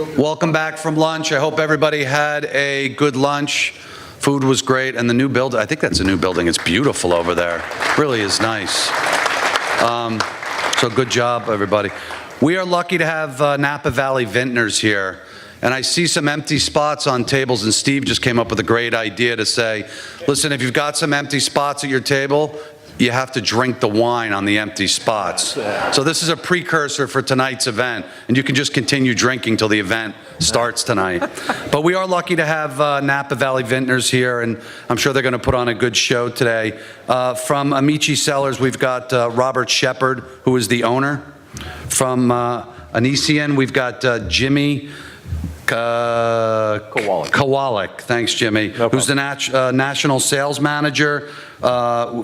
Welcome back from lunch. I hope everybody had a good lunch. Food was great, and the new building, I think that's a new building. It's beautiful over there. Really is nice. So good job, everybody. We are lucky to have Napa Valley Vintners here. And I see some empty spots on tables, and Steve just came up with a great idea to say, listen, if you've got some empty spots at your table, you have to drink the wine on the empty spots. So this is a precursor for tonight's event, and you can just continue drinking till the event starts tonight. But we are lucky to have Napa Valley Vintners here, and I'm sure they're going to put on a good show today. From Amici Cellars, we've got Robert Shepard, who is the owner. From Anisian, we've got Jimmy Kowalik. Thanks, Jimmy. No who's the national sales manager.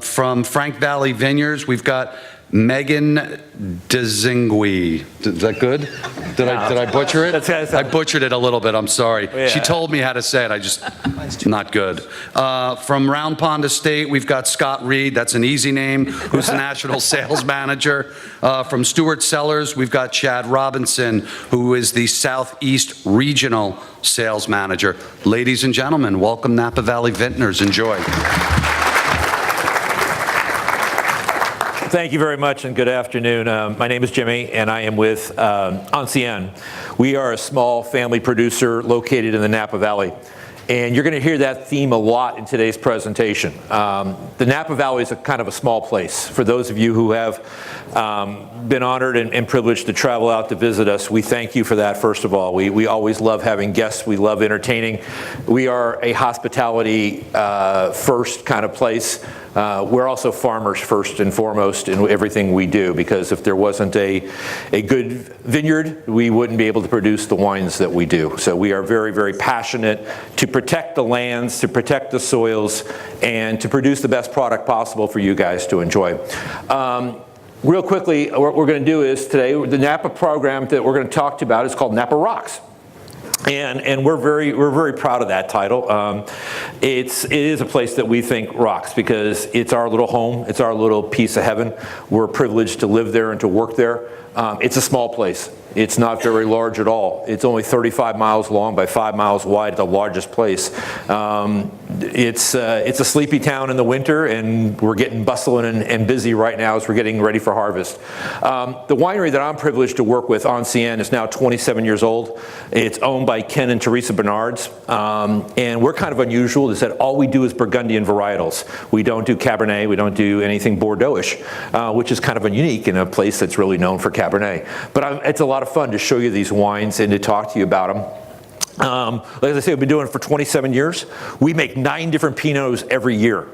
From Frank Valley Vineyards, we've got Megan Dzingui. Is that good? Did I butcher it? I butchered it a little bit. I'm sorry. Yeah. She told me how to say it. Not good. From Round Pond Estate, we've got Scott Reed. That's an easy name. Who's the national sales manager? From Stewart Cellars, we've got Chad Robinson, who is the Southeast Regional Sales Manager. Ladies and gentlemen, welcome Napa Valley Vintners. Enjoy. Thank you very much and good afternoon. My name is Jimmy and I am with Ancien. We are a small family producer located in the Napa Valley. And you're going to hear that theme a lot in today's presentation. The Napa Valley is a kind of a small place. For those of you who have been honored and privileged to travel out to visit us, we thank you for that, first of all. We always love having guests. We love entertaining. We are a hospitality first kind of place. We're also farmers first and foremost in everything we do, because if there wasn't a good vineyard, we wouldn't be able to produce the wines that we do. So we are very, very passionate to protect the lands, to protect the soils, and to produce the best product possible for you guys to enjoy. Real quickly, what we're going to do is today, the Napa program that we're going to talk to you about is called Napa Rocks. And we're very proud of that title. It is a place that we think rocks because it's our little home, it's our little piece of heaven. We're privileged to live there and to work there. It's a small place. It's not very large at all. It's only 35 miles long by 5 miles wide, the largest place. It's a sleepy town in the winter, and we're getting bustling and busy right now as we're getting ready for harvest. The winery that I'm privileged to work with, Ancien, is now 27 years old. It's owned by Ken and Teresa Bernards, and we're kind of unusual is that all we do is Burgundian varietals. We don't do Cabernet, we don't do anything Bordeaux-ish, which is kind of unique in a place that's really known for Cabernet. But it's a lot of fun to show you these wines and to talk to you about them. Like I say, we've been doing it for 27 years. We make 9 different Pinots every year.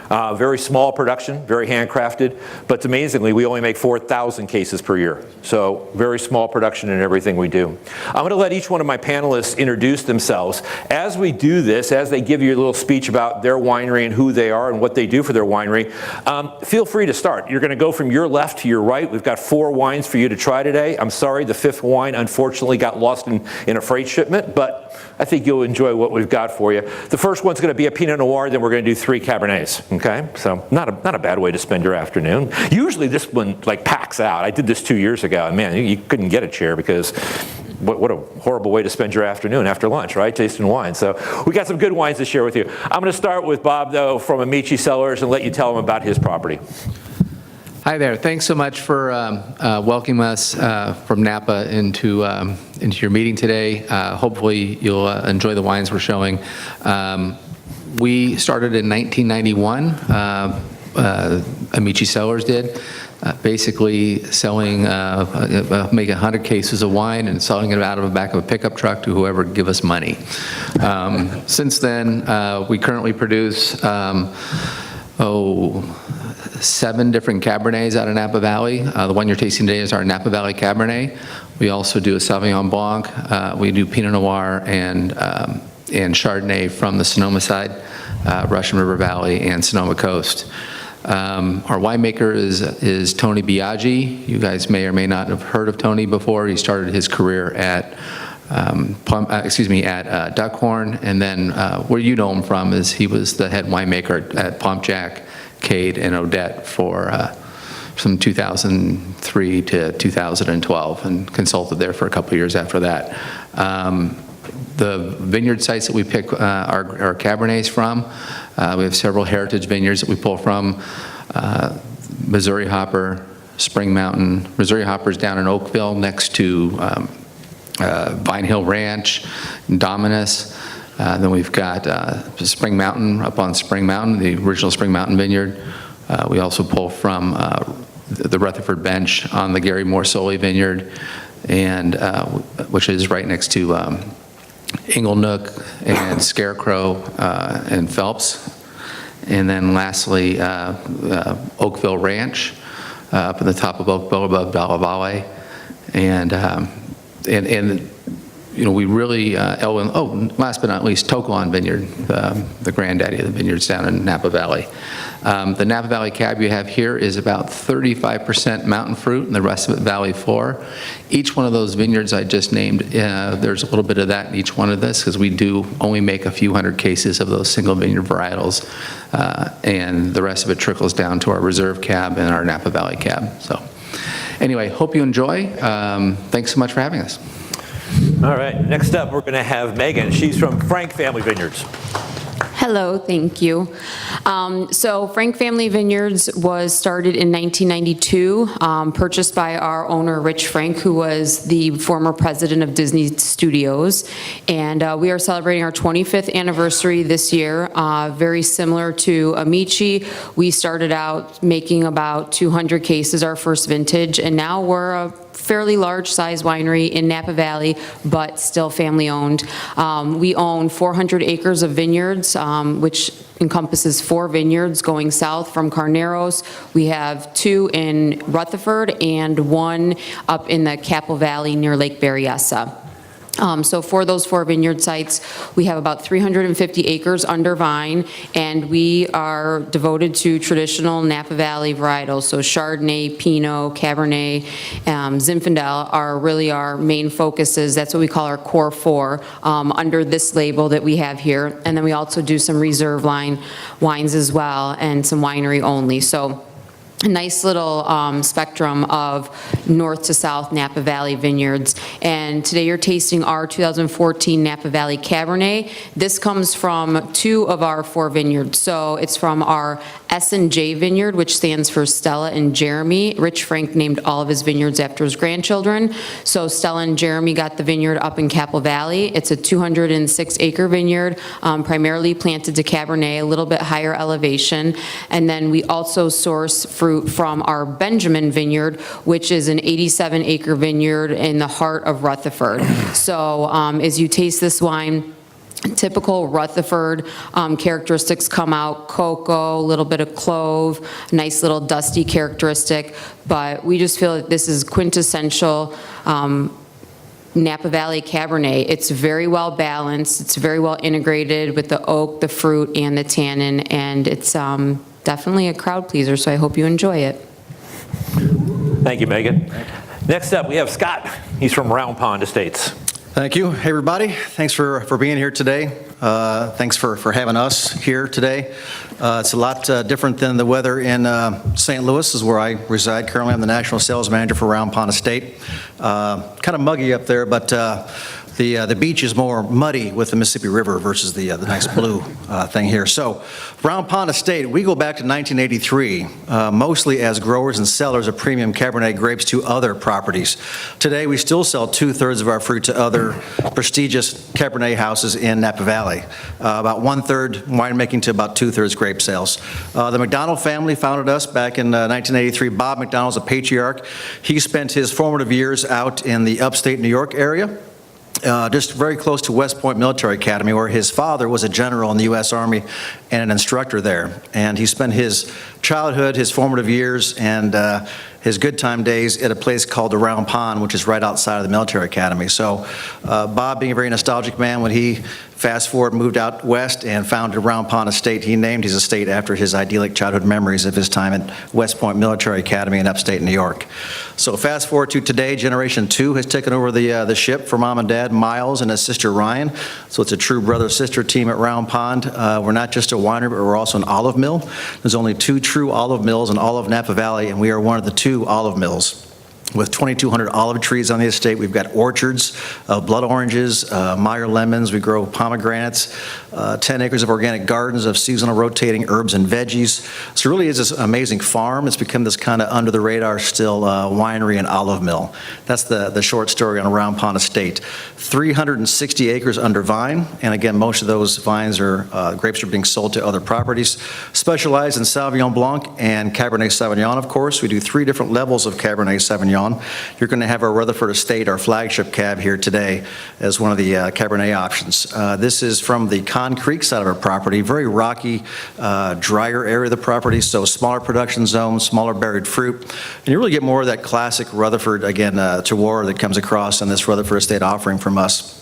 Very small production, very handcrafted, but amazingly, we only make 4,000 cases per year. So very small production in everything we do. I'm going to let each one of my panelists introduce themselves. As we do this, as they give you a little speech about their winery and who they are and what they do for their winery, feel free to start. You're going to go from your left to your right. We've got 4 wines for you to try today. I'm sorry, the 5th wine unfortunately got lost in a freight shipment, but I think you'll enjoy what we've got for you. The first one's going to be a Pinot Noir, then we're going to do 3 Cabernets. Okay, so not a bad way to spend your afternoon. Usually this one like packs out. I did this 2 years ago, and man, you couldn't get a chair because what a horrible way to spend your afternoon after lunch, right? Tasting wine. So we got some good wines to share with you. I'm going to start with Bob, though, from Amici Cellars, and let you tell him about his property. Hi there. Thanks so much for welcoming us from Napa into your meeting today. Hopefully you'll enjoy the wines we're showing. We started in 1991, Amici Cellars did, basically selling, making 100 cases of wine and selling it out of the back of a pickup truck to whoever would give us money. Since then, we currently produce 7 different Cabernets out of Napa Valley. The one you're tasting today is our Napa Valley Cabernet. We also do a Sauvignon Blanc. We do Pinot Noir and Chardonnay from the Sonoma side, Russian River Valley, and Sonoma Coast. Our winemaker is Tony Biaggi. You guys may or may not have heard of Tony before. He started his career at Duckhorn, and then where you know him from is he was the head winemaker at Pomp Jack, Cade, and Odette for from 2003 to 2012 and consulted there for a couple of years after that. The vineyard sites that we pick our Cabernets from, we have several heritage vineyards that we pull from. Missouri Hopper, Spring Mountain. Missouri Hopper's down in Oakville next to Vine Hill Ranch, Dominus. Then we've got Spring Mountain up on Spring Mountain, the original Spring Mountain vineyard. We also pull from the Rutherford Bench on the Gary Morsoli vineyard, and which is right next to Inglenook and Scarecrow and Phelps. And then lastly, Oakville Ranch up at the top of Oakville above Dalla Valle. And you know, we really, last but not least, Toquilon Vineyard, the granddaddy of the vineyards down in Napa Valley. The Napa Valley Cab you have here is about 35% mountain fruit and the rest of it valley floor. Each one of those vineyards I just named, there's a little bit of that in each one of this, because we do only make a few hundred cases of those single vineyard varietals, and the rest of it trickles down to our reserve cab and our Napa Valley Cab. So anyway, hope you enjoy. Thanks so much for having us. All right, next up, we're going to have Megan. She's from Frank Family Vineyards. Hello, thank you. So Frank Family Vineyards was started in 1992, purchased by our owner, Rich Frank, who was the former president of Disney Studios. And we are celebrating our 25th anniversary this year. Very similar to Amici, we started out making about 200 cases our first vintage, and now we're a fairly large size winery in Napa Valley, but still family owned. We own 400 acres of vineyards, which encompasses 4 vineyards going south from Carneros. We have 2 in Rutherford and 1 up in the Capel Valley near Lake Berryessa. So for those 4 vineyard sites, we have about 350 acres under vine, and we are devoted to traditional Napa Valley varietals. So Chardonnay, Pinot, Cabernet, Zinfandel are really our main focuses. That's what we call our core 4 under this label that we have here. And then we also do some reserve line wines as well, and some winery only. So a nice little spectrum of north to south Napa Valley vineyards. And today you're tasting our 2014 Napa Valley Cabernet. This comes from 2 of our 4 vineyards. So it's from our S&J vineyard, which stands for Stella and Jeremy. Rich Frank named all of his vineyards after his grandchildren. So Stella and Jeremy got the vineyard up in Capel Valley. It's a 206-acre vineyard, primarily planted to Cabernet, a little bit higher elevation. And then we also source fruit from our Benjamin vineyard, which is an 87-acre vineyard in the heart of Rutherford. So as you taste this wine, typical Rutherford characteristics come out: cocoa, a little bit of clove, nice little dusty characteristic. But we just feel that this is quintessential Napa Valley Cabernet. It's very well balanced. It's very well integrated with the oak, the fruit, and the tannin, and it's definitely a crowd pleaser, so I hope you enjoy it. Thank you, Megan. Next up, we have Scott. He's from Round Pond Estates. Thank you. Hey, everybody. Thanks for being here today. Thanks for having us here today. It's a lot different than the weather in St. Louis, is where I reside. Currently, I'm the national sales manager for Round Pond Estate. Kind of muggy up there, but the beach is more muddy with the Mississippi River versus the nice blue thing here. So Round Pond Estate, we go back to 1983, mostly as growers and sellers of premium Cabernet grapes to other properties. Today, we still sell 2/3 of our fruit to other prestigious Cabernet houses in Napa Valley. About 1/3 winemaking to about 2/3 grape sales. The McDonald family founded us back in 1983. Bob McDonald's a patriarch. He spent his formative years out in the upstate New York area. Just very close to West Point Military Academy, where his father was a general in the U.S. Army and an instructor there. And he spent his childhood, his formative years, and his good time days at a place called the Round Pond, which is right outside of the military academy. So Bob, being a very nostalgic man, when he Fast forward, moved out west and founded Round Pond Estate. He named his estate after his idyllic childhood memories of his time at West Point Military Academy in upstate New York. So fast forward to today, Generation 2 has taken over the ship for Mom and Dad, Miles, and his sister Ryan. So it's a true brother-sister team at Round Pond. We're not just a winery, but we're also an olive mill. There's only 2 true olive mills in all of Napa Valley, and we are one of the 2 olive mills. With 2,200 olive trees on the estate, we've got orchards of blood oranges, Meyer lemons, we grow pomegranates, 10 acres of organic gardens of seasonal rotating herbs and veggies. So it really is this amazing farm. It's become this kind of under-the-radar still winery and olive mill. That's the short story on Round Pond Estate. 360 acres under vine, and again, most of those vines are, grapes are being sold to other properties. Specialized in Sauvignon Blanc and Cabernet Sauvignon, of course. We do 3 different levels of Cabernet Sauvignon. You're going to have our Rutherford Estate, our flagship cab here today, as one of the Cabernet options. This is from the Con Creek side of our property, very rocky, drier area of the property, so smaller production zone, smaller buried fruit, and you really get more of that classic Rutherford, again, terroir that comes across in this Rutherford Estate offering from us.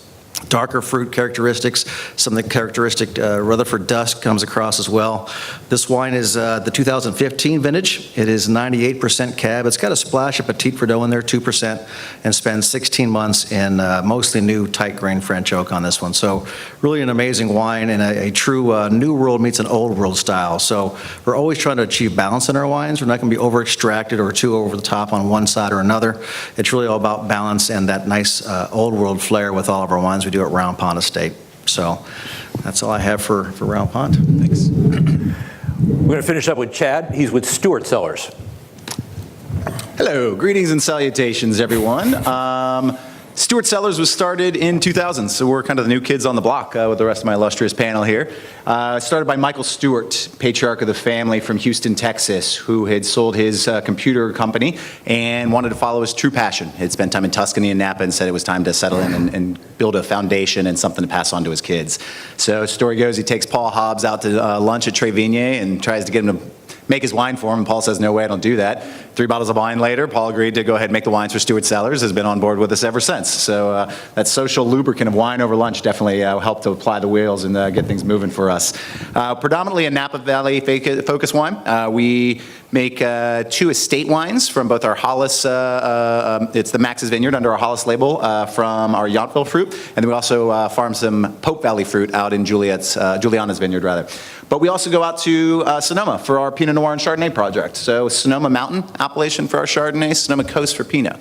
Darker fruit characteristics, some of the characteristic Rutherford dust comes across as well. This wine is the 2015 vintage. It is 98% cab. It's got a splash of Petit Verdot in there, 2%, and spends 16 months in mostly new tight grain French oak on this one. So really an amazing wine and a true new world meets an old world style. So we're always trying to achieve balance in our wines. We're not going to be over extracted or too over the top on one side or another. It's really all about balance and that nice old world flair with all of our wines we do at Round Pond Estate. So that's all I have for Round Pond. Thanks. We're going to finish up with Chad. He's with Stewart Cellars. Hello, greetings and salutations, everyone. Stewart Cellars was started in 2000, so we're kind of the new kids on the block with the rest of my illustrious panel here. Started by Michael Stewart, patriarch of the family from Houston, Texas, who had sold his computer company and wanted to follow his true passion. He'd spent time in Tuscany and Napa and said it was time to settle in and build a foundation and something to pass on to his kids. So story goes, he takes Paul Hobbs out to lunch at Tre Vigne and tries to get him to make his wine for him, and Paul says, no way, I don't do that. 3 bottles of wine later, Paul agreed to go ahead and make the wines for Stewart Cellars, has been on board with us ever since. So that social lubricant of wine over lunch definitely helped to apply the wheels and get things moving for us. Predominantly a Napa Valley focus wine. We make 2 estate wines from both our Hollis, it's the Max's Vineyard under our Hollis label from our Yountville fruit, and then we also farm some Pope Valley fruit out in Juliana's Vineyard rather. But we also go out to Sonoma for our Pinot Noir and Chardonnay project. So Sonoma Mountain appellation for our Chardonnay, Sonoma Coast for Pinot.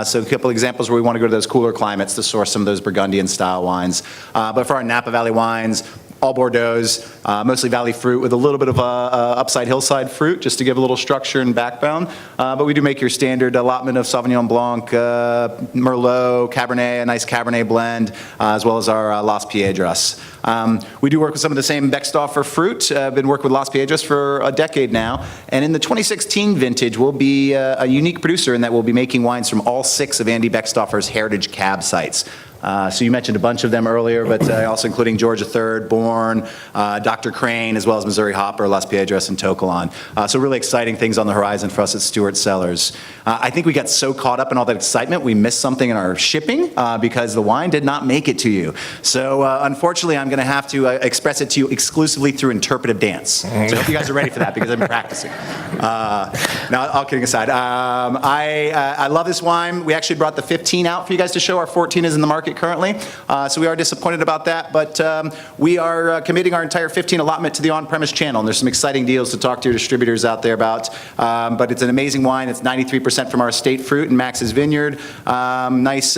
So a couple examples where we want to go to those cooler climates to source some of those Burgundian style wines. But for our Napa Valley wines, all Bordeaux's, mostly valley fruit with a little bit of upside hillside fruit just to give a little structure and backbone. But we do make your standard allotment of Sauvignon Blanc, Merlot, Cabernet, a nice Cabernet blend, as well as our Las Piedras. We do work with some of the same Beckstoffer fruit. I've been working with Las Piedras for a decade now. And in the 2016 vintage, we'll be a unique producer in that we'll be making wines from all 6 of Andy Beckstoffer's heritage cab sites. So you mentioned a bunch of them earlier, but also including Georgia 3rd, Bourne, Dr. Crane, as well as Missouri Hopper, Las Piedras, and Tocolon. So really exciting things on the horizon for us at Stewart Cellars. I think we got so caught up in all that excitement, we missed something in our shipping because the wine did not make it to you. So unfortunately, I'm going to have to express it to you exclusively through interpretive dance. So I hope you guys are ready for that because I've been practicing. Now, all kidding aside, I love this wine. We actually brought the 15 out for you guys to show. Our 14 is in the market currently, so we are disappointed about that, but we are committing our entire 15 allotment to the on-premise channel, and there's some exciting deals to talk to your distributors out there about, but it's an amazing wine. It's 93% from our estate fruit in Max's Vineyard. Nice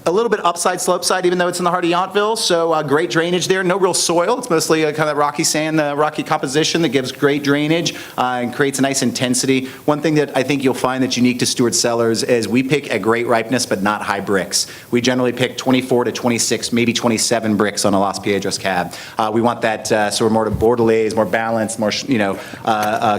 a little bit upside slope side, even though it's in the heart of Yountville, so great drainage there. No real soil. It's mostly kind of rocky sand, rocky composition that gives great drainage and creates a nice intensity. One thing that I think you'll find that's unique to Stewart Cellars is we pick a great ripeness, but not high bricks. We generally pick 24 to 26, maybe 27 bricks on a Las Piedras cab. We want that sort of more Bordelaise, more balanced, more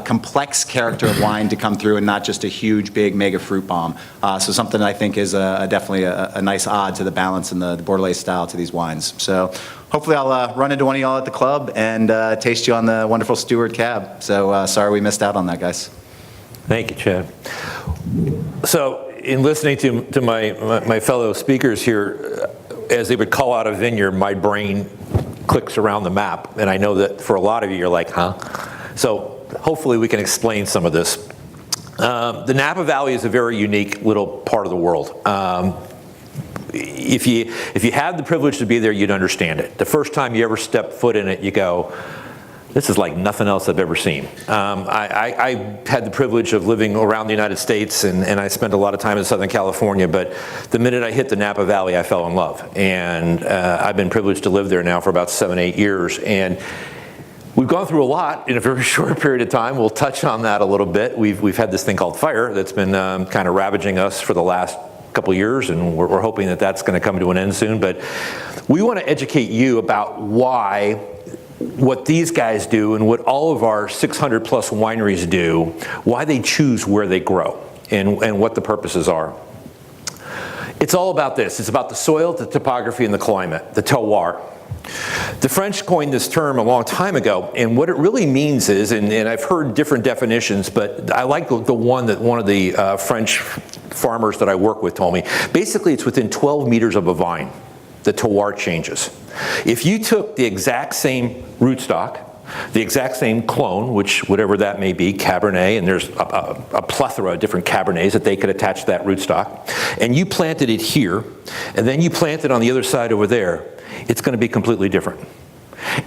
complex character of wine to come through, and not just a huge, big, mega fruit bomb. So something that I think is definitely a nice odd to the balance and the Bordelaise style to these wines. So hopefully I'll run into one of y'all at the club and taste you on the wonderful Stewart cab. So sorry we missed out on that, guys. Thank you, Chad. So in listening to my fellow speakers here, as they would call out a vineyard, my brain clicks around the map, and I know that for a lot of you, you're like, huh? So hopefully we can explain some of this. The Napa Valley is a very unique little part of the world. If you had the privilege to be there, you'd understand it. The first time you ever step foot in it, you go, this is like nothing else I've ever seen. I had the privilege of living around the United States, and I spent a lot of time in Southern California, but the minute I hit the Napa Valley, I fell in love. And I've been privileged to live there now for about 7-8 years. And we've gone through a lot in a very short period of time. We'll touch on that a little bit. We've had this thing called fire that's been kind of ravaging us for the last couple years, and we're hoping that that's going to come to an end soon. But we want to educate you about why what these guys do and what all of our 600 plus wineries do, why they choose where they grow and what the purposes are. It's all about this. It's about the soil, the topography, and the climate, the terroir. The French coined this term a long time ago, and what it really means is, and I've heard different definitions, but I like the one that one of the French farmers that I work with told me. Basically, it's within 12 meters of a vine, the terroir changes. If you took the exact same rootstock, the exact same clone, which whatever that may be, Cabernet, and there's a plethora of different Cabernets that they could attach to that rootstock, and you planted it here, and then you plant it on the other side over there, it's going to be completely different.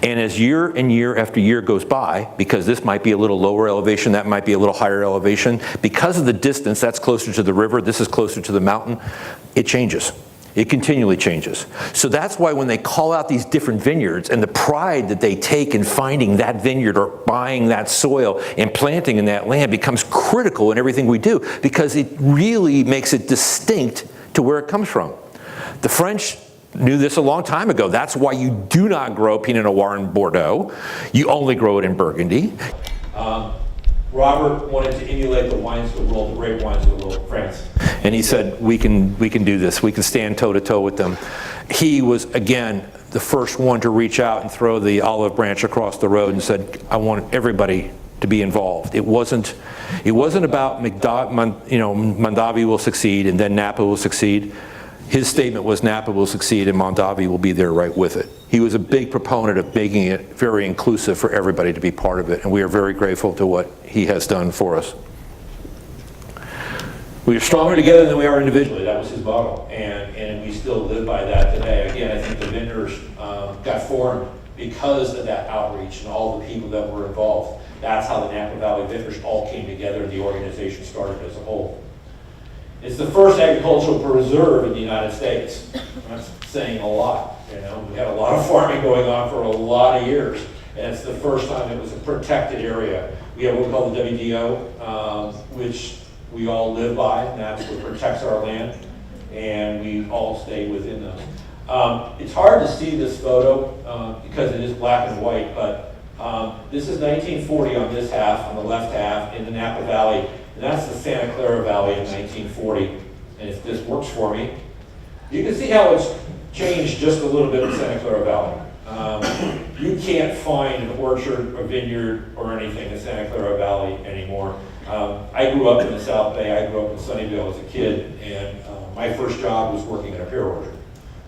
And as year and year after year goes by, because this might be a little lower elevation, that might be a little higher elevation, because of the distance, that's closer to the river, this is closer to the mountain, it changes. It continually changes. So that's why when they call out these different vineyards and the pride that they take in finding that vineyard or buying that soil and planting in that land becomes critical in everything we do, because it really makes it distinct to where it comes from. The French knew this a long time ago. That's why you do not grow Pinot Noir in Bordeaux. You only grow it in Burgundy. Robert wanted to emulate the wines of the world, the great wines of the world, France. And he said, we can do this. We can stand toe to toe with them. He was, again, the first one to reach out and throw the olive branch across the road and said, I want everybody to be involved. It wasn't about Mondavi will succeed and then Napa will succeed. His statement was Napa will succeed and Mondavi will be there right with it. He was a big proponent of making it very inclusive for everybody to be part of it, and we are very grateful to what he has done for us. We are stronger together than we are individually. That was his motto, and we still live by that today. Again, I think the Vintners got formed because of that outreach and all the people that were involved. That's how the Napa Valley Vintners all came together and the organization started as a whole. It's the first agricultural preserve in the United States. That's saying a lot. You know, we had a lot of farming going on for a lot of years, and it's the first time it was a protected area. We have what we call the WDO, which we all live by, and that's what protects our land, and we all stay within those. It's hard to see this photo because it is black and white, but this is 1940 on this half, on the left half, in the Napa Valley. And that's the Santa Clara Valley in 1940. And if this works for me, you can see how it's changed just a little bit in Santa Clara Valley. You can't find an orchard, a vineyard, or anything in Santa Clara Valley anymore. I grew up in the South Bay. I grew up in Sunnyvale as a kid, and my first job was working in a pear orchard.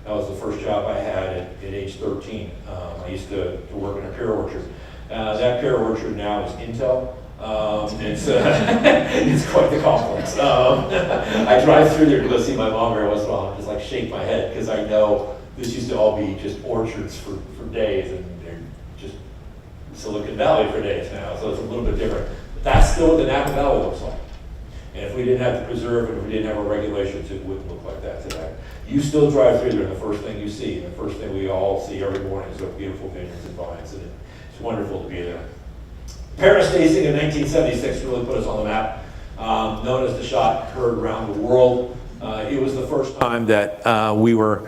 That was the first job I had at age 13. I used to work in a pear orchard. That pear orchard now is Intel. It's quite the complex. I drive through there to go see my mom every once in a while and just like shake my head because I know this used to all be just orchards for days, and they're just Silicon Valley for days now, so it's a little bit different. But that's still what the Napa Valley looks like. And if we didn't have the preserve and if we didn't have our regulations, it wouldn't look like that today. You still drive through there, and the first thing you see, and the first thing we all see every morning is the beautiful vineyards and vines, and it's wonderful to be there. Paris tasting in 1976 really put us on the map, known as the shot heard around the world. It was the first time that we were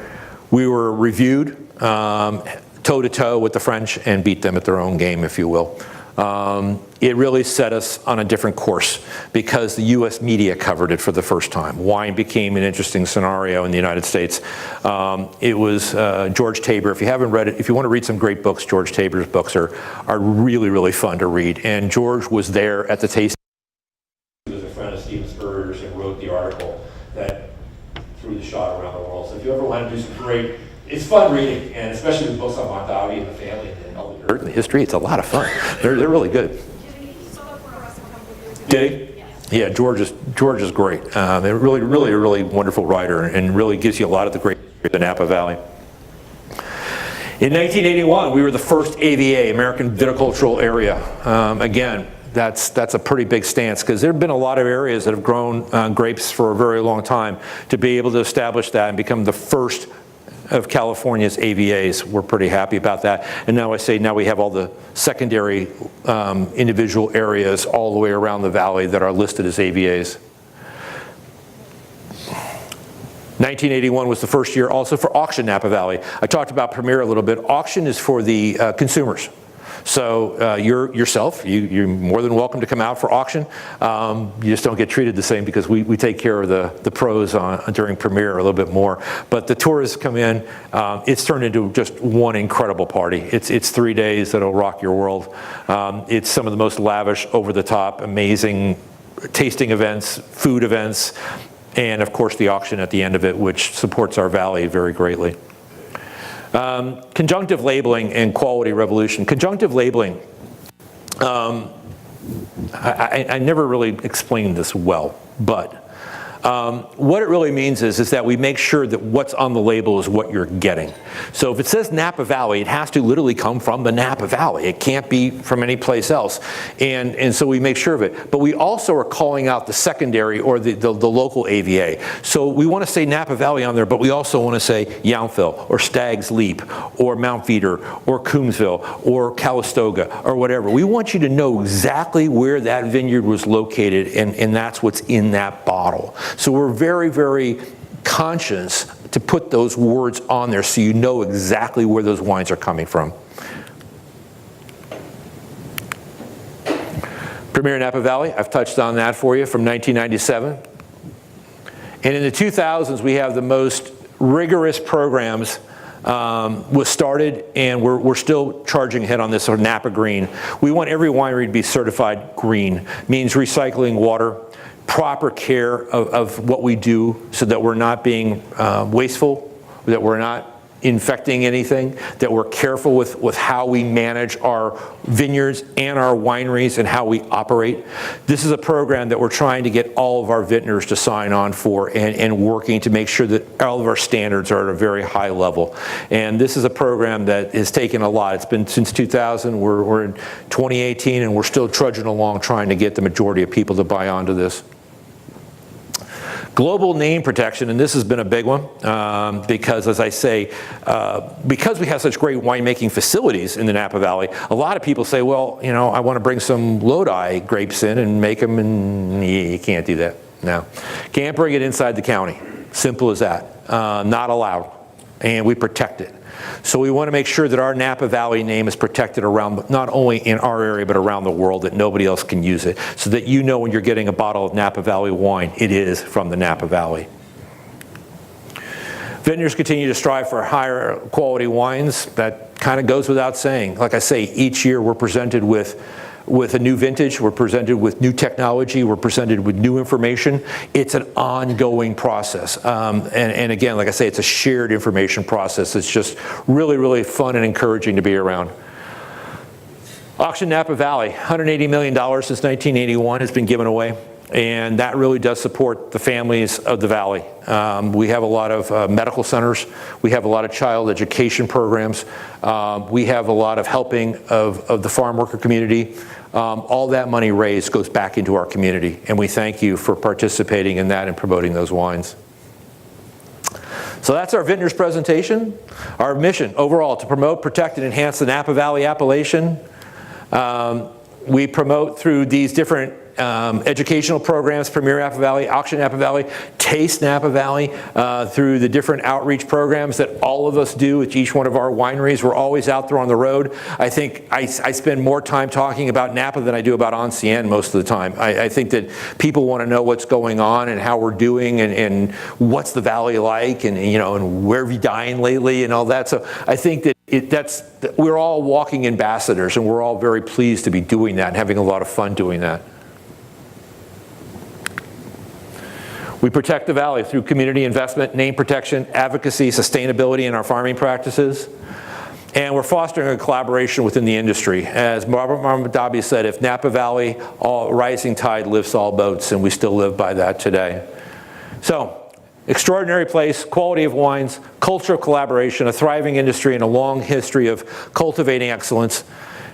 reviewed toe-to-toe with the French and beat them at their own game, if you will. It really set us on a different course because the U.S. media covered it for the first time. Wine became an interesting scenario in the United States. It was George Tabor. If you haven't read it, if you want to read some great books, George Tabor's books are really, really fun to read. And George was there at the tasting. He was a friend of Stephen Spurrier's and wrote the article that threw the shot around the world. So if you ever want to do some great it's fun reading, and especially with books on Mondavi and the family and all the dirt and the history. It's a lot of fun. They're really good. Did he? Yeah, George is great. They're really wonderful writer, and really gives you a lot of the great history of the Napa Valley. In 1981, we were the first AVA, American Viticultural Area. Again, that's a pretty big stance, because there have been a lot of areas that have grown grapes for a very long time. To be able to establish that and become the first of California's AVAs, we're pretty happy about that. And now we have all the secondary individual areas all the way around the valley that are listed as AVAs. 1981 was the first year also for Auction Napa Valley. I talked about Premier a little bit. Auction is for the consumers. So you're more than welcome to come out for auction. You just don't get treated the same, because we take care of the pros during Premier a little bit more. But the tourists come in. It's turned into just one incredible party. It's 3 days that'll rock your world. It's some of the most lavish, over-the-top, amazing tasting events, food events, and of course the auction at the end of it, which supports our valley very greatly. Conjunctive labeling and quality revolution. Conjunctive labeling, I never really explained this well, but what it really means is that we make sure that what's on the label is what you're getting. So if it says Napa Valley, it has to literally come from the Napa Valley. It can't be from any place else. And so we make sure of it. But we also are calling out the secondary or the local AVA. So we want to say Napa Valley on there, but we also want to say Yountville or Stag's Leap or Mount Veeder or Coombsville or Calistoga or whatever. We want you to know exactly where that vineyard was located, and that's what's in that bottle. So we're very, very conscious to put those words on there so you know exactly where those wines are coming from. Premier Napa Valley, I've touched on that for you, from 1997. And in the 2000s, we have the most rigorous programs was started, and we're still charging ahead on this, or Napa Green. We want every winery to be certified green. Means recycling water, proper care of what we do so that we're not being wasteful, that we're not infecting anything, that we're careful with how we manage our vineyards and our wineries and how we operate. This is a program that we're trying to get all of our vintners to sign on for, and working to make sure that all of our standards are at a very high level. And this is a program that has taken a lot. It's been since 2000, we're in 2018, and we're still trudging along trying to get the majority of people to buy onto this. Global name protection, and this has been a big one, because, as I say, because we have such great winemaking facilities in the Napa Valley, a lot of people say, well, you know, I want to bring some Lodi grapes in and make them, and you can't do that. No. Can't bring it inside the county. Simple as that. Not allowed. And we protect it. So we want to make sure that our Napa Valley name is protected around, not only in our area, but around the world, that nobody else can use it, so that you know when you're getting a bottle of Napa Valley wine, it is from the Napa Valley. Vintners continue to strive for higher quality wines. That kind of goes without saying. Like I say, each year we're presented with a new vintage, we're presented with new technology, we're presented with new information. It's an ongoing process. And again, like I say, it's a shared information process. It's just really, really fun and encouraging to be around. Auction Napa Valley, $180 million since 1981 has been given away. And that really does support the families of the valley. We have a lot of medical centers. We have a lot of child education programs. We have a lot of helping of the farm worker community. All that money raised goes back into our community, and we thank you for participating in that and promoting those wines. So that's our Vintners presentation. Our mission overall, to promote, protect, and enhance the Napa Valley appellation. We promote through these different educational programs, Premier Napa Valley, Auction Napa Valley, Taste Napa Valley, through the different outreach programs that all of us do at each one of our wineries. We're always out there on the road. I think I spend more time talking about Napa than I do about Ancien most of the time. I think that people want to know what's going on and how we're doing, and what's the valley like, and you know, and where have you dined lately and all that. So I think that we're all walking ambassadors, and we're all very pleased to be doing that and having a lot of fun doing that. We protect the valley through community investment, name protection, advocacy, sustainability in our farming practices. And we're fostering a collaboration within the industry. As Robert Marmadabi said, if Napa Valley, rising tide lifts all boats, and we still live by that today. So, extraordinary place, quality of wines, culture of collaboration, a thriving industry, and a long history of cultivating excellence.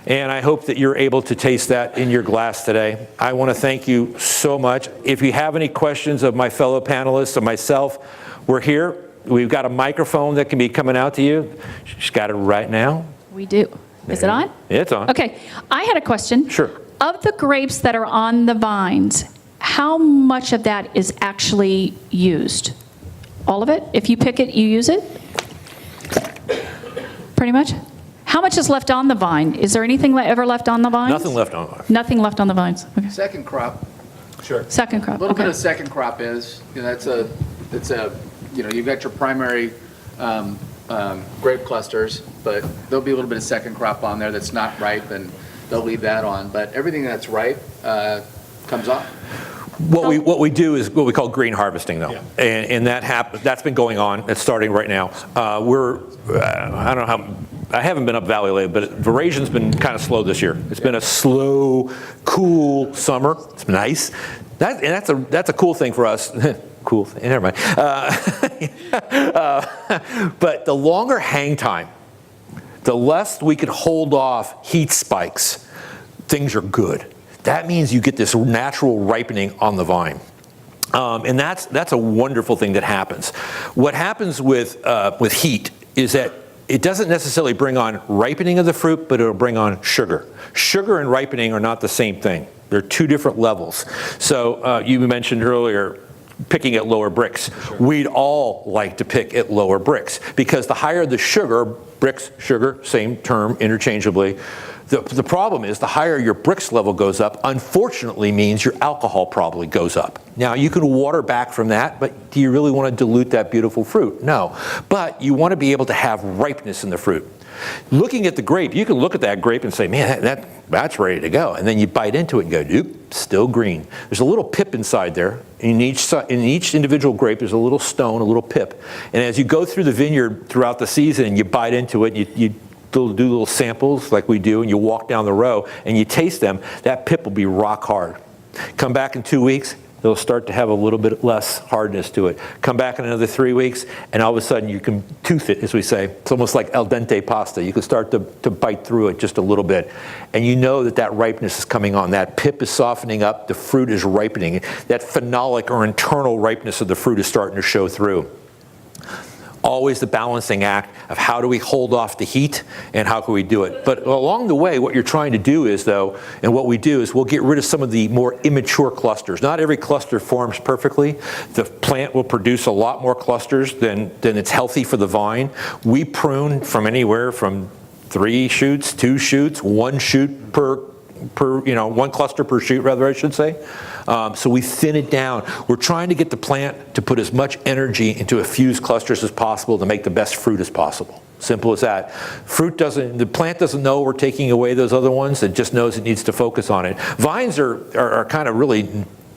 And I hope that you're able to taste that in your glass today. I want to thank you so much. If you have any questions of my fellow panelists or myself, we're here. We've got a microphone that can be coming out to you. She's got it right now. We do. Is it on? It's on. Okay. I had a question. Sure. Of the grapes that are on the vines, how much of that is actually used? All of it? If you pick it, you use it? Pretty much? How much is left on the vine? Is there anything ever left on the vines? Nothing left on it. Nothing left on the vines. Okay. Second crop, Sure. Second a crop. little bit Okay. of second crop is, it's a, you've got your primary grape clusters, but there'll be a little bit of second crop on there that's not ripe, and they'll leave that on. But everything that's ripe comes off. What we do is what we call green harvesting, though, and that's been going on. It's starting right now. I don't know how. I haven't been up Valley lately, but verasion's been kind of slow this year. It's been a slow, cool summer. It's nice. That's a cool thing for us. Cool thing. Never mind. But the longer hang time, the less we could hold off heat spikes, things are good. That means you get this natural ripening on the vine. And that's a wonderful thing that happens. What happens with heat is that it doesn't necessarily bring on ripening of the fruit, but it'll bring on sugar. Sugar and ripening are not the same thing. They're two different levels. So you mentioned earlier picking at lower bricks. Sure. We'd all like to pick at lower bricks because the higher the sugar, bricks, sugar, same term interchangeably, the problem is the higher your bricks level goes up, unfortunately means your alcohol probably goes up. Now you can water back from that, but do you really want to dilute that beautiful fruit? No. But you want to be able to have ripeness in the fruit. Looking at the grape, you can look at that grape and say, man, that's ready to go. And then you bite into it and go, nope, still green. There's a little pip inside there. In each individual grape, there's a little stone, a little pip. And as you go through the vineyard throughout the season and you bite into it, you do little samples like we do, and you walk down the row and you taste them, that pip will be rock hard. Come back in 2 weeks, it'll start to have a little bit less hardness to it. Come back in another 3 weeks, and all of a sudden you can tooth it, as we say. It's almost like al dente pasta. You can start to bite through it just a little bit. And you know that ripeness is coming on. That pip is softening up, the fruit is ripening. That phenolic or internal ripeness of the fruit is starting to show through. Always the balancing act of how do we hold off the heat and how can we do it. But along the way, what you're trying to do is, though, and what we do is we'll get rid of some of the more immature clusters. Not every cluster forms perfectly. The plant will produce a lot more clusters than it's healthy for the vine. We prune from anywhere from 3 shoots, 2 shoots, 1 shoot per 1 cluster per shoot, rather, I should say. So we thin it down. We're trying to get the plant to put as much energy into a few clusters as possible to make the best fruit as possible. Simple as that. The plant doesn't know we're taking away those other ones. It just knows it needs to focus on it. Vines are kind of really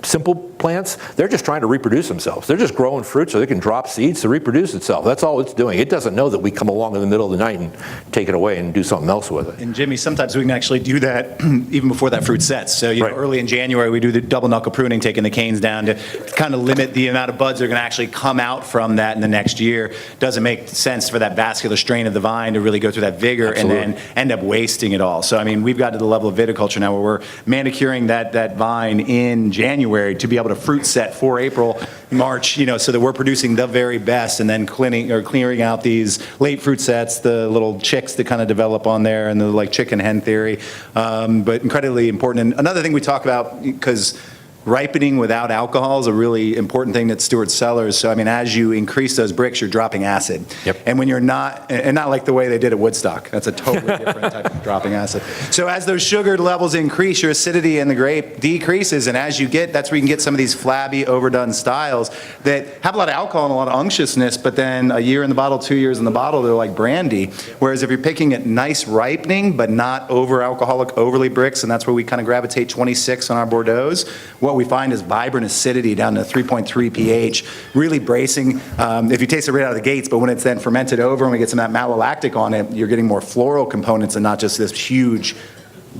simple plants. They're just trying to reproduce themselves. They're just growing fruit so they can drop seeds to reproduce itself. That's all it's doing. It doesn't know that we come along in the middle of the night and take it away and do something else with it. And Jimmy, sometimes we can actually do that even before that fruit sets. So Right. early in January, we do the double knuckle pruning, taking the canes down to kind of limit the amount of buds that are going to actually come out from that in the next year. Doesn't make sense for that vascular strain of the vine to really go through that vigor Absolutely. and then end up wasting it all. So, I mean, we've got to the level of viticulture now where we're manicuring that vine in January to be able to fruit set for April, March, so that we're producing the very best and then clearing out these late fruit sets, the little chicks that kind of develop on there and the like chicken hen theory, but incredibly important. And another thing we talk about, because ripening without alcohol is a really important thing at Stewart Cellars. So, I mean, as you increase those bricks, you're dropping acid. Yep. And when you're not, and not like the way they did at Woodstock, that's a totally different type of dropping acid. So as those sugar levels increase, your acidity in the grape decreases, and as you that's where you can get some of these flabby, overdone styles that have a lot of alcohol and a lot of unctuousness, but then a year in the bottle, 2 years in the bottle, they're like brandy. Whereas if you're picking at nice ripening, but not over alcoholic, overly bricks, and that's where we kind of gravitate 26 on our Bordeaux's, what what we find is vibrant acidity down to 3.3 pH, really bracing. If you taste it right out of the gates, but when it's then fermented over and we get some of that malolactic on it, you're getting more floral components and not just this huge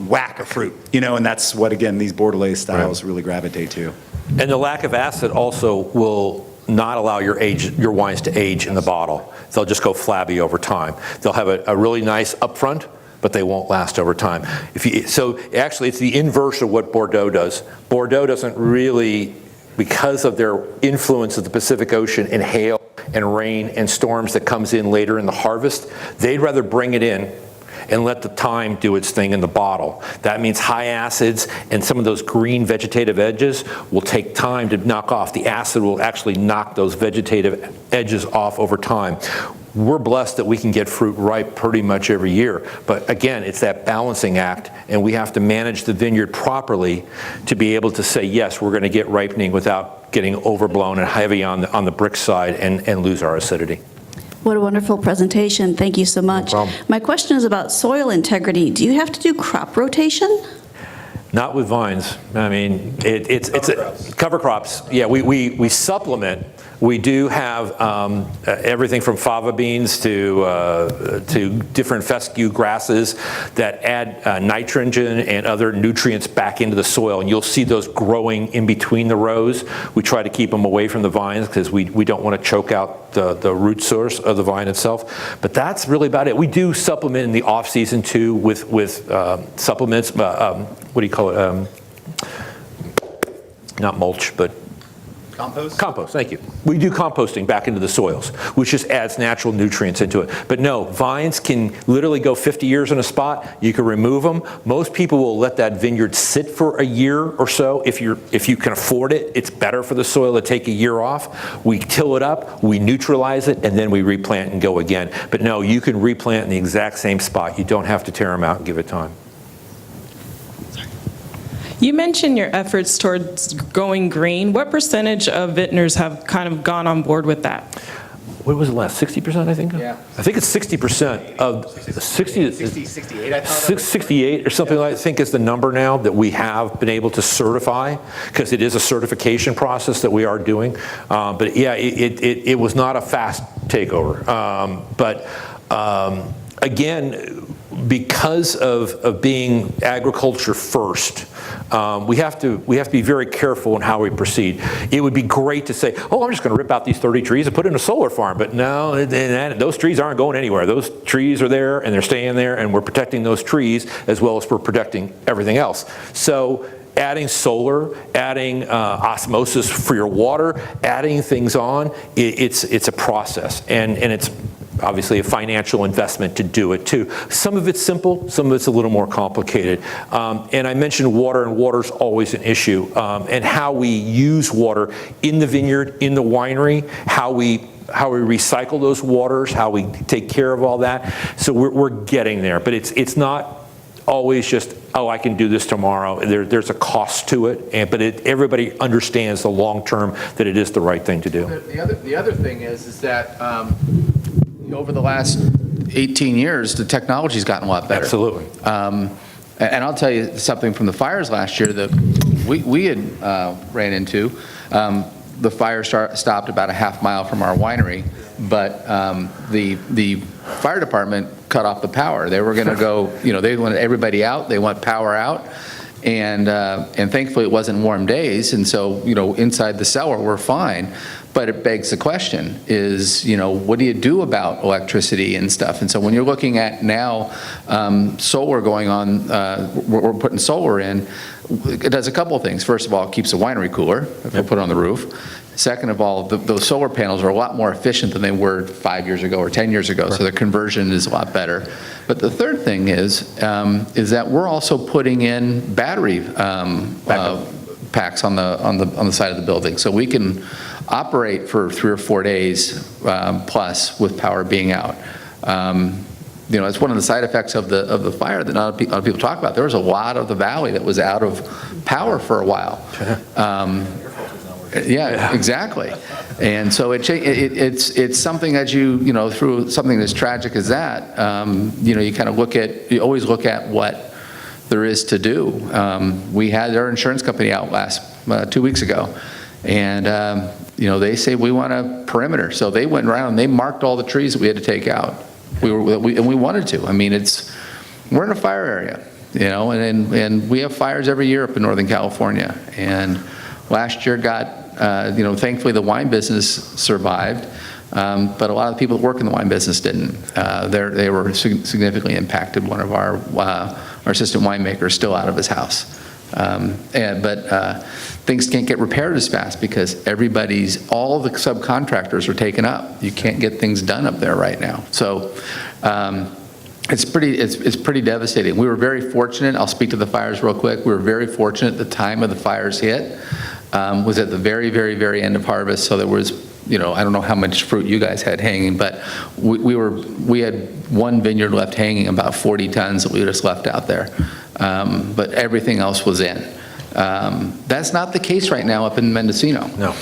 whack of fruit, and that's what, again, these Bordelais styles really gravitate to. And the lack of acid also will not allow your wines to age in the bottle. They'll just go flabby over time. They'll have a really nice upfront, but they won't last over time. So actually, it's the inverse of what Bordeaux does. Bordeaux doesn't really, because of their influence of the Pacific Ocean and hail and rain and storms that comes in later in the harvest, they'd rather bring it in and let the time do its thing in the bottle. That means high acids and some of those green vegetative edges will take time to knock off. The acid will actually knock those vegetative edges off over time. We're blessed that we can get fruit ripe pretty much every year. But again, it's that balancing act, and we have to manage the vineyard properly to be able to say, yes, we're going to get ripening without getting overblown and heavy on the brick side and lose our acidity. What a wonderful presentation. Thank you so much. No problem. My question is about soil integrity. Do you have to do crop rotation? Not with vines. I mean, it's cover crops. Yeah, we supplement. We do have everything from fava beans to different fescue grasses that add nitrogen and other nutrients back into the soil, and you'll see those growing in between the rows. We try to keep them away from the vines because we don't want to choke out the root source of the vine itself. But that's really about it. We do supplement in the off season too with supplements. What do you call it? Not mulch, but Compost? Compost, thank you. We do composting back into the soils, which just adds natural nutrients into it. But no, vines can literally go 50 years in a spot. You can remove them. Most people will let that vineyard sit for a year or so. If you can afford it, it's better for the soil to take a year off. We till it up, we neutralize it, and then we replant and go again. But no, you can replant in the exact same spot. You don't have to tear them out and give it time. You mentioned your efforts towards going green. What percentage of vintners have kind of gone on board with that? What was the last, 60%, I think? Yeah. I think it's 60% of 68, I thought. 68 or something like that, I think is the number now that we have been able to certify, because it is a certification process that we are doing. But yeah, it was not a fast takeover. Again, because of being agriculture first, we have to be very careful in how we proceed. It would be great to say, oh, I'm just going to rip out these 30 trees and put in a solar farm. But no, those trees aren't going anywhere. Those trees are there and they're staying there, and we're protecting those trees as well as we're protecting everything else. So adding solar, adding osmosis for your water, adding things on, it's a process, and it's obviously a financial investment to do it too. Some of it's simple, some of it's a little more complicated. And I mentioned water, and water's always an issue. And how we use water in the vineyard, in the winery, how we recycle those waters, how we take care of all that. So we're getting there, but it's not always just, oh, I can do this tomorrow. There's a cost to it, but everybody understands the long term that it is the right thing to do. The other thing is that Over the last 18 years, the technology's gotten a lot better. Absolutely. And I'll tell you something from the fires last year that we had ran into. The fire stopped about a half mile from our winery, but the fire department cut off the power. They were going to go, they wanted everybody out. They want power out. And thankfully it wasn't warm days, and so inside the cellar we're fine. But it begs the question is, what do you do about electricity and stuff? And so when you're looking at now solar going on, we're putting solar in, it does a couple of things. First of all, it keeps the winery cooler if we put it on the roof. Second of all, those solar panels are a lot more efficient than they were 5 years ago or 10 years ago, so the conversion is a lot better. But the third thing is that we're also putting in battery packs on the side of the building, so we can operate for 3 or 4 days plus with power being out. It's one of the side effects of the fire that not a lot of people talk about. There was a lot of the valley that was out of power for a while. Yeah, exactly. And so it's something that through something as tragic as that, you kind of always look at what there is to do. We had our insurance company out last 2 weeks ago. And, they say, we want a perimeter. So they went around and they marked all the trees that we had to take out. And we wanted to. I mean, we're in a fire area, and we have fires every year up in Northern California. And last year thankfully the wine business survived, but a lot of the people that work in the wine business didn't. They were significantly impacted. One of our assistant winemakers is still out of his house. But things can't get repaired as fast because all of the subcontractors are taken up. You can't get things done up there right now. So it's pretty devastating. We were very fortunate. I'll speak to the fires real quick. We were very fortunate the time of the fires hit was at the very, very, very end of harvest. So there was, I don't know how much fruit you guys had hanging, but we had one vineyard left hanging, about 40 tons that we just left out there. But everything else was in. That's not the case right now up in Mendocino. No.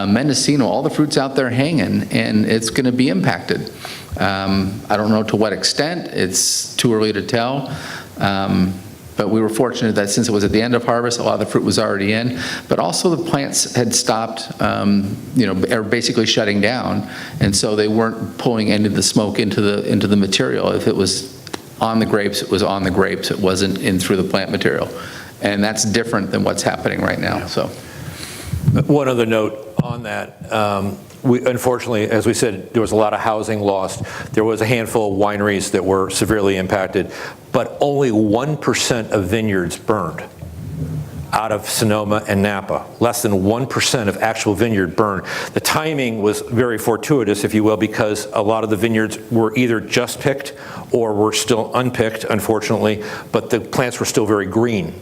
Mendocino, all the fruit's out there hanging, and it's going to be impacted. I don't know to what extent. It's too early to tell. But we were fortunate that since it was at the end of harvest, a lot of the fruit was already in. But also the plants had stopped, are basically shutting down, and so they weren't pulling any of the smoke into the material. If it was on the grapes, it was on the grapes. It wasn't in through the plant material, and that's different than what's happening right now. So, one other note on that. Unfortunately, as we said, there was a lot of housing lost. There was a handful of wineries that were severely impacted, but only 1% of vineyards burned out of Sonoma and Napa. Less than 1% of actual vineyard burned. The timing was very fortuitous, if you will, because a lot of the vineyards were either just picked or were still unpicked, unfortunately, but the plants were still very green.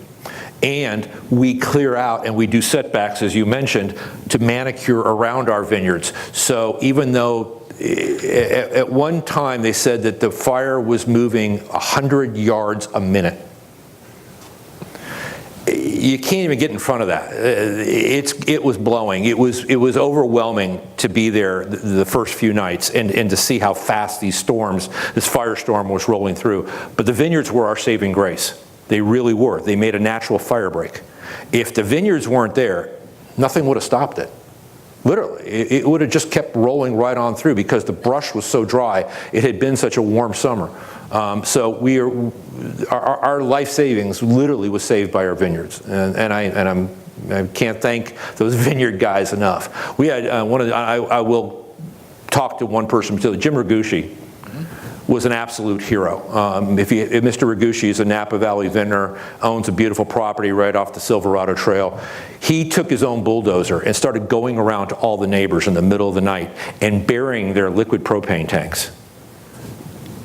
And we clear out and we do setbacks, as you mentioned, to manicure around our vineyards. So even though at one time they said that the fire was moving 100 yards a minute, you can't even get in front of that. It was blowing. It was overwhelming to be there the first few nights and to see how fast this firestorm was rolling through. But the vineyards were our saving grace. They really were. They made a natural fire break. If the vineyards weren't there, nothing would have stopped it. Literally, it would have just kept rolling right on through because the brush was so dry. It had been such a warm summer. So our life savings literally was saved by our vineyards, and I can't thank those vineyard guys enough. We had I will talk to one person, Jim Ragucci. Was an absolute hero. Mr. Ragucci is a Napa Valley vintner, owns a beautiful property right off the Silverado Trail. He took his own bulldozer and started going around to all the neighbors in the middle of the night and burying their liquid propane tanks.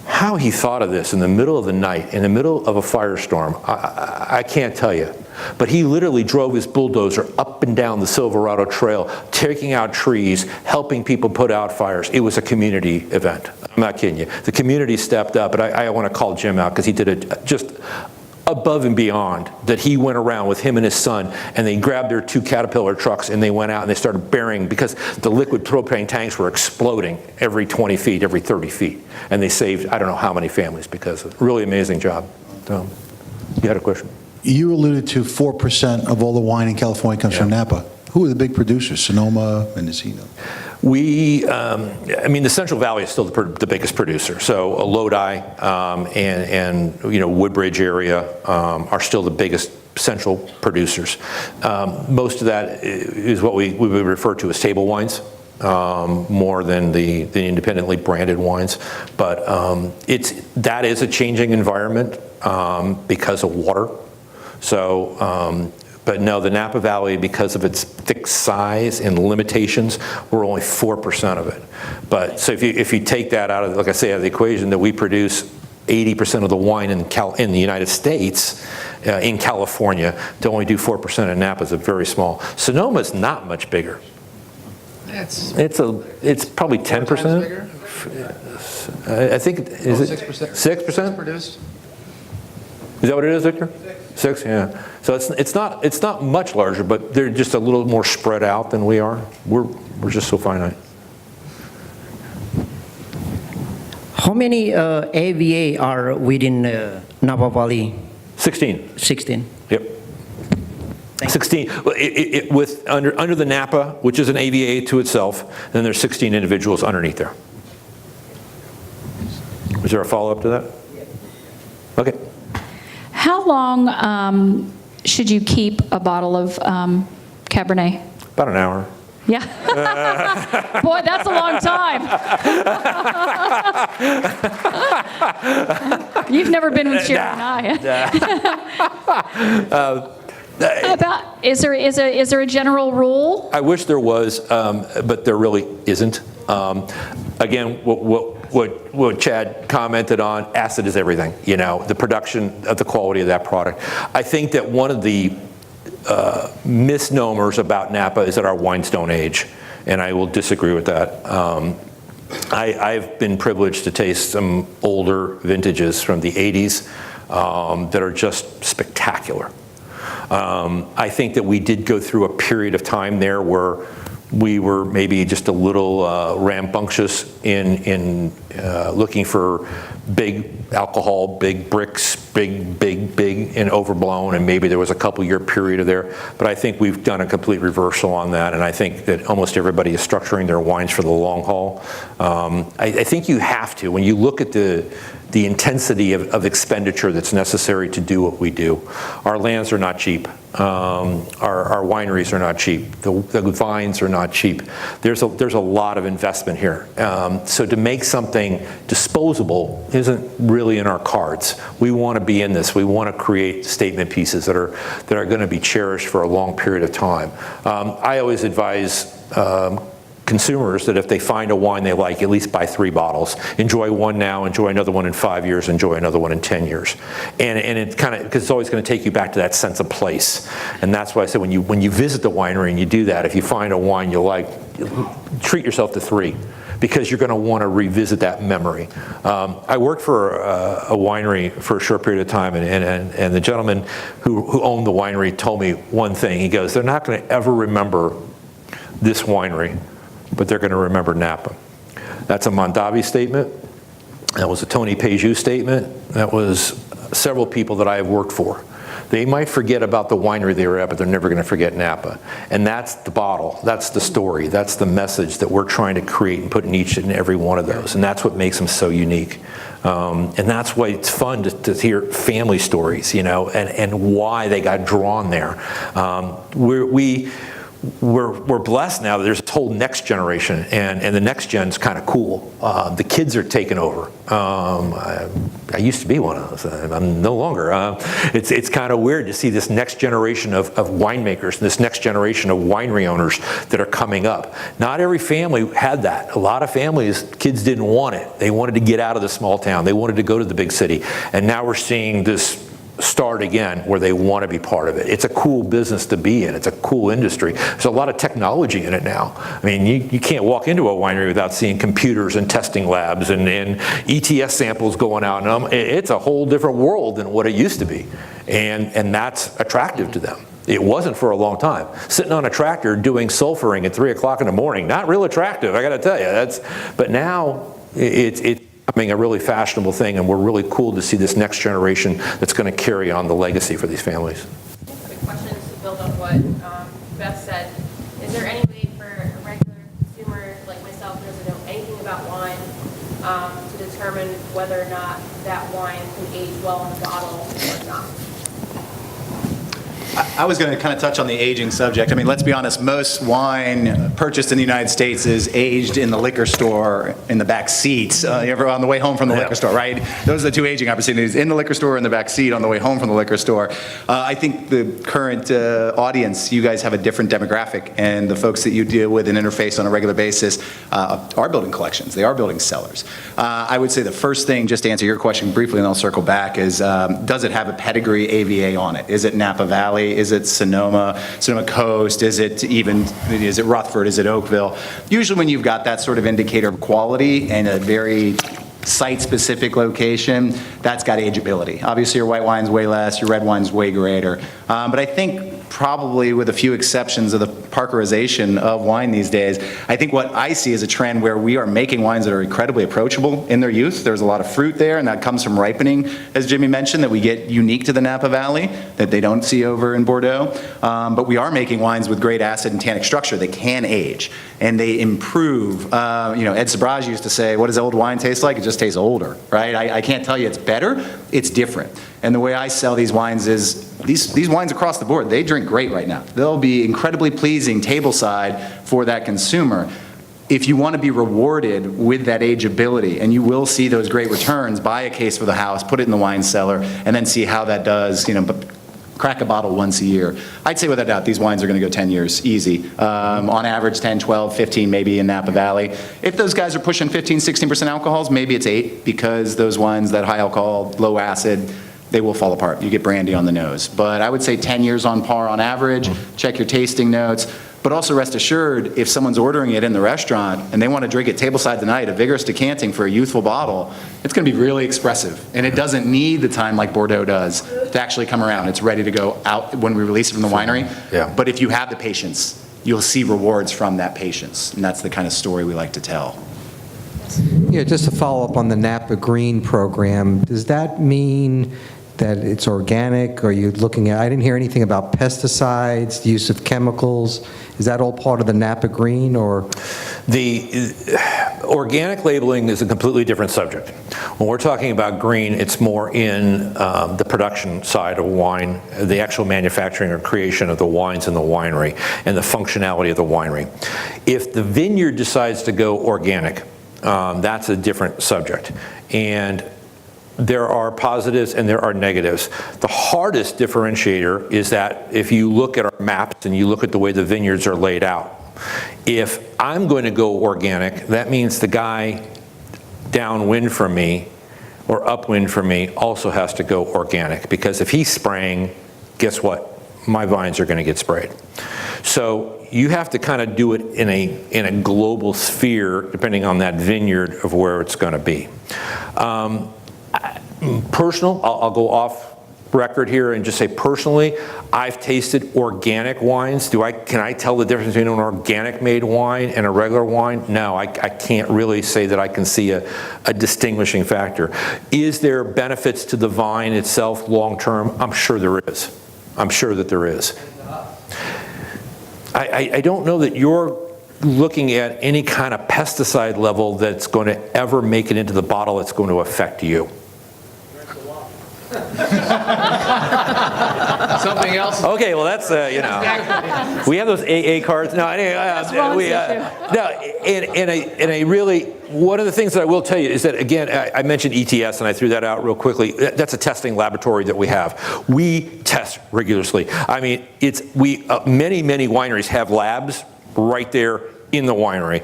How he thought of this in the middle of the night, in the middle of a firestorm, I can't tell you. But he literally drove his bulldozer up and down the Silverado Trail, taking out trees, helping people put out fires. It was a community event. I'm not kidding you. The community stepped up, but I want to call Jim out because he did it just above and beyond, that he went around with him and his son, and they grabbed their 2 Caterpillar trucks and they went out and they started burying, because the liquid propane tanks were exploding every 20 feet, every 30 feet. And they saved, I don't know how many families because of it. Really amazing job. You had a question? You alluded to 4% of all the wine in California comes from Napa. Who are the big producers? Sonoma, Mendocino? The Central Valley is still the biggest producer. So Lodi and Woodbridge area are still the biggest central producers. Most of that is what we would refer to as table wines, more than the independently branded wines. But that is a changing environment because of water. So. But no, the Napa Valley, because of its fixed size and limitations, we're only 4% of it. But so if you take that out of, like I say, out of the equation, that we produce 80% of the wine in the United States, in California, to only do 4% in Napa is very small. Sonoma's not much bigger. It's probably 10%. Bigger? I think is it 6% produced. Is that what it is, Victor? 6, yeah. So it's not much larger, but they're just a little more spread out than we are. We're just so finite. How many AVA are within Napa Valley? 16. 16. Yep. 16, with, under the Napa, which is an AVA to itself, then there's 16 individuals underneath there. Was there a follow-up to that? Okay. How long should you keep a bottle of Cabernet? About an hour. Yeah. Boy, that's a long time. You've never been with Sharon and I. Is there a general rule? I wish there was, but there really isn't. Again, what Chad commented on, acid is everything. You know, the production of the quality of that product. I think that one of the misnomers about Napa is that our wines don't age, and I will disagree with that. I've been privileged to taste some older vintages from the 80s that are just spectacular. I think that we did go through a period of time there where we were maybe just a little rambunctious in looking for big alcohol, big bricks, big, and overblown, and maybe there was a couple-year period of there. But I think we've done a complete reversal on that, and I think that almost everybody is structuring their wines for the long haul. I think you have to, when you look at the intensity of expenditure that's necessary to do what we do. Our lands are not cheap. Our wineries are not cheap. The vines are not cheap. There's a lot of investment here. So to make something disposable isn't really in our cards. We want to be in this. We want to create statement pieces that are going to be cherished for a long period of time. I always advise consumers that if they find a wine they like, at least buy 3 bottles. Enjoy one now, enjoy another one in 5 years, enjoy another one in 10 years. And it kind of, because it's always going to take you back to that sense of place. And that's why I said when you visit the winery and you do that, if you find a wine you like, treat yourself to 3. Because you're going to want to revisit that memory. I worked for a winery for a short period of time, and the gentleman who owned the winery told me one thing. He goes, they're not going to ever remember this winery, but they're going to remember Napa. That's a Mondavi statement. That was a Tony Pejou statement. That was several people that I have worked for. They might forget about the winery they were at, but they're never going to forget Napa. And that's the bottle. That's the story. That's the message that we're trying to create and put in each and every one of those. And that's what makes them so unique. And that's why it's fun to hear family stories, you know, and why they got drawn there. We're blessed now that there's a whole next generation, and the next gen's kind of cool. The kids are taking over. I used to be one of those. I'm no longer. It's kind of weird to see this next generation of winemakers, this next generation of winery owners that are coming up. Not every family had that. A lot of families, kids didn't want it. They wanted to get out of the small town. They wanted to go to the big city. And now we're seeing this start again where they want to be part of it. It's a cool business to be in. It's a cool industry. There's a lot of technology in it now. I mean, you can't walk into a winery without seeing computers and testing labs and ETS samples going out. And it's a whole different world than what it used to be. And that's attractive to them. It wasn't for a long time. Sitting on a tractor doing sulfuring at 3 o'clock in the morning, not real attractive, I got to tell you. But now it's becoming a really fashionable thing, and we're really cool to see this next generation that's going to carry on the legacy for these families. Quick question to build on what Beth said. Is there any way for a regular consumer like myself who doesn't know anything about wine to determine whether or not that wine can age well in a bottle or not? I was going to kind of touch on the aging subject. I mean, let's be honest, most wine purchased in the United States is aged in the liquor store in the back seat, ever on the way home from the liquor store, right? Those are the 2 aging opportunities, in the liquor store, in the back seat on the way home from the liquor store. I think the current audience, you guys have a different demographic, and the folks that you deal with and interface on a regular basis are building collections. They are building cellars. I would say the first thing, just to answer your question briefly, and I'll circle back, is does it have a pedigree AVA on it? Is it Napa Valley? Is it Sonoma Coast? Is it Rutherford? Is it Oakville? Usually when you've got that sort of indicator of quality and a very site-specific location, that's got ageability. Obviously your white wine's way less, your red wine's way greater. But I think probably with a few exceptions of the parkerization of wine these days. I think what I see is a trend where we are making wines that are incredibly approachable in their youth. There's a lot of fruit there, and that comes from ripening, as Jimmy mentioned, that we get unique to the Napa Valley that they don't see over in Bordeaux. But we are making wines with great acid and tannic structure. They can age, and they improve. Ed Sabraji used to say, what does old wine taste like? It just tastes older, right? I can't tell you it's better, it's different. And the way I sell these wines is, these wines across the board, they drink great right now. They'll be incredibly pleasing tableside for that consumer. If you want to be rewarded with that ageability, and you will see those great returns, buy a case for the house, put it in the wine cellar, and then see how that does, but crack a bottle once a year. I'd say without a doubt, these wines are going to go 10 years, easy. On average, 10, 12, 15 maybe in Napa Valley. If those guys are pushing 15, 16% alcohols, maybe it's 8, because those wines, that high alcohol, low acid, they will fall apart. You get brandy on the nose. But I would say 10 years on par on average. Check your tasting notes. But also rest assured, if someone's ordering it in the restaurant and they want to drink it tableside tonight, a vigorous decanting for a youthful bottle, it's going to be really expressive. And it doesn't need the time like Bordeaux does to actually come around. It's ready to go out when we release it from the winery. Yeah. But if you have the patience, you'll see rewards from that patience. And that's the kind of story we like to tell. Yeah, just to follow up on the Napa Green program, does that mean that it's organic? Are you looking at, I didn't hear anything about pesticides, the use of chemicals. Is that all part of the Napa Green, or? The organic labeling is a completely different subject. When we're talking about green, it's more in the production side of wine, the actual manufacturing or creation of the wines in the winery, and the functionality of the winery. If the vineyard decides to go organic, that's a different subject. And there are positives and there are negatives. The hardest differentiator is that if you look at our maps and you look at the way the vineyards are laid out, if I'm going to go organic, that means the guy downwind from me or upwind from me also has to go organic, because if he's spraying, guess what? My vines are going to get sprayed. So you have to kind of do it in a global sphere, depending on that vineyard of where it's going to be. I'll go off record here and just say personally, I've tasted organic wines. Can I tell the difference between an organic made wine and a regular wine? No, I can't really say that I can see a distinguishing factor. Is there benefits to the vine itself long term? I'm sure there is. I'm sure that there is. I don't know that you're looking at any kind of pesticide level that's going to ever make it into the bottle that's going to affect you. Something else? Okay, well that's, we have those AA cards. No, anyway, one of the things that I will tell you is that, again, I mentioned ETS and I threw that out real quickly. That's a testing laboratory that we have. We test rigorously. I mean, many wineries have labs right there in the winery.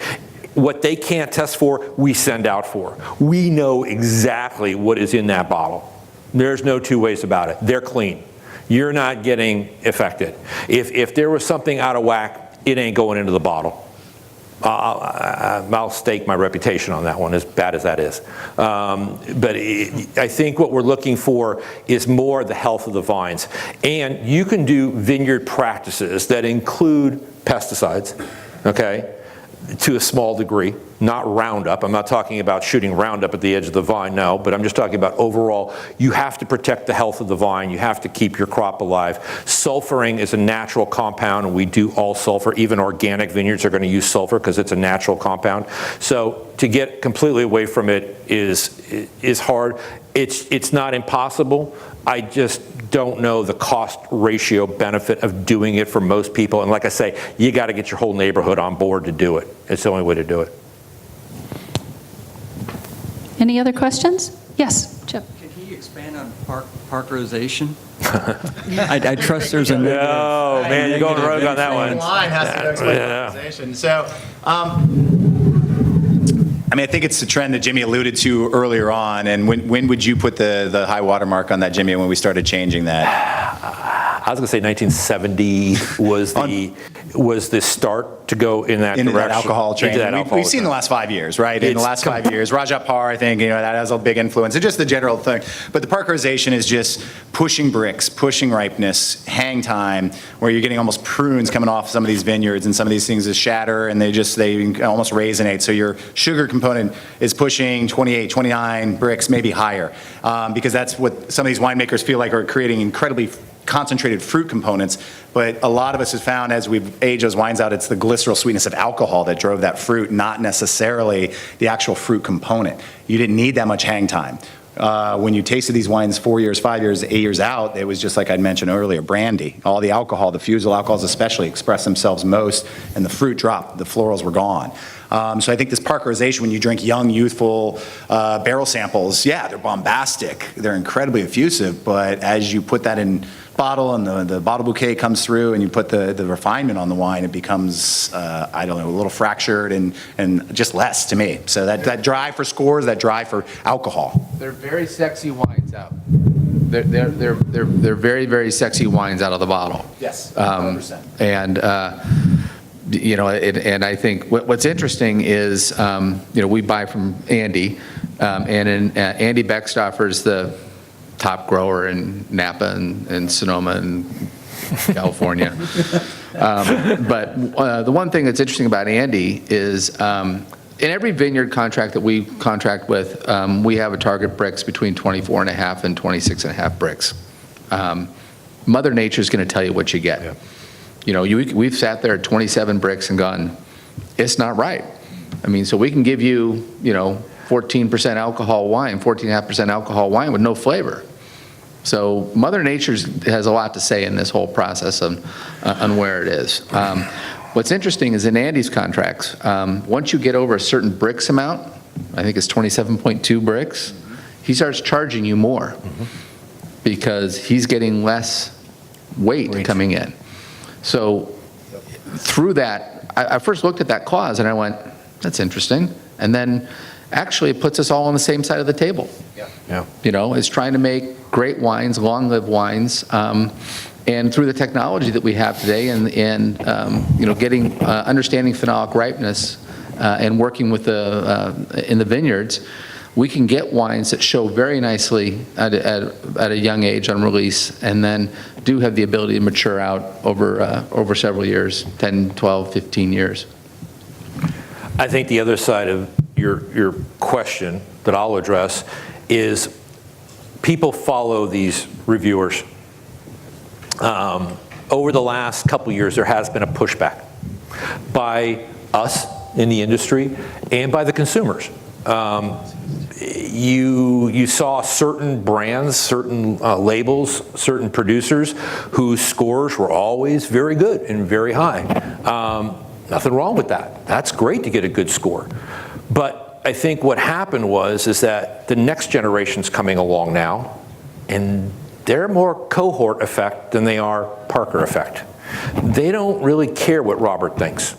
What they can't test for, we send out for. We know exactly what is in that bottle. There's no two ways about it. They're clean. You're not getting affected. If there was something out of whack, it ain't going into the bottle. I'll stake my reputation on that one, as bad as that is. But I think what we're looking for is more the health of the vines. And you can do vineyard practices that include pesticides, okay, to a small degree, not Roundup. I'm not talking about shooting Roundup at the edge of the vine, no, but I'm just talking about overall, you have to protect the health of the vine, you have to keep your crop alive. Sulfuring is a natural compound, and we do all sulfur. Even organic vineyards are going to use sulfur because it's a natural compound. So to get completely away from it is hard. It's not impossible. I just don't know the cost ratio benefit of doing it for most people. And like I say, you got to get your whole neighborhood on board to do it. It's the only way to do it. Any other questions? Yes, Chip. Can you expand on parkerization? I trust there's a negative. Oh, man, you're going rogue on that one. Line has to explain parkerization. So I mean, I think it's the trend that Jimmy alluded to earlier on, and when would you put the high water mark on that, Jimmy, when we started changing that? I was going to say 1970 was the start to go in that into direction. that alcohol trend. Into that We've alcohol seen the trend. last 5 years, right? In the last 5 years, Rajat Par, I think, that has a big influence, and just the general thing. But the Parkerization is just pushing bricks, pushing ripeness, hang time, where you're getting almost prunes coming off some of these vineyards, and some of these things just shatter, and they almost raisinate. So your sugar component is pushing 28, 29 bricks, maybe higher, because that's what some of these winemakers feel like are creating incredibly concentrated fruit components. But a lot of us have found as we've aged those wines out, it's the glycerol sweetness of alcohol that drove that fruit, not necessarily the actual fruit component. You didn't need that much hang time. When you tasted these wines 4 years, 5 years, 8 years out, it was just like I mentioned earlier, brandy. All the alcohol, the fusel alcohols especially, express themselves most, and the fruit dropped, the florals were gone. So I think this Parkerization, when you drink young, youthful barrel samples, yeah, they're bombastic, they're incredibly effusive, but as you put that in bottle and the bottle bouquet comes through and you put the refinement on the wine, it becomes, I don't know, a little fractured and just less to me. So that drive for scores, that drive for alcohol. They're very sexy wines out. They're very, very sexy wines out of the bottle. Yes, 100%. And I think what's interesting is, we buy from Andy, Andy Beckstoffer's the top grower in Napa and Sonoma and California. But the one thing that's interesting about Andy is in every vineyard contract that we contract with, we have a target bricks between 24.5 and 26.5 bricks. Mother Nature's going to tell you what you get. Yeah. We've sat there at 27 bricks and gone, it's not right. I mean, so we can give you, 14% alcohol wine, 14.5% alcohol wine with no flavor. So Mother Nature has a lot to say in this whole process on where it is. What's interesting is in Andy's contracts, once you get over a certain bricks amount, I think it's 27.2 bricks, he starts charging you more because he's getting less weight coming in. So through that, I first looked at that clause and I went, that's interesting. And then actually it puts us all on the same side of the table. Yeah. It's trying to make great wines, long-lived wines, and through the technology that we have today and getting, understanding phenolic ripeness and working with in the vineyards, we can get wines that show very nicely at a young age on release and then do have the ability to mature out over several years, 10, 12, 15 years. I think the other side of your question that I'll address is people follow these reviewers. Over the last couple years, there has been a pushback by us in the industry and by the consumers. You saw certain brands, certain labels, certain producers whose scores were always very good and very high. Nothing wrong with that. That's great to get a good score. But I think what happened is that the next generation's coming along now, and they're more cohort effect than they are Parker effect. They don't really care what Robert thinks.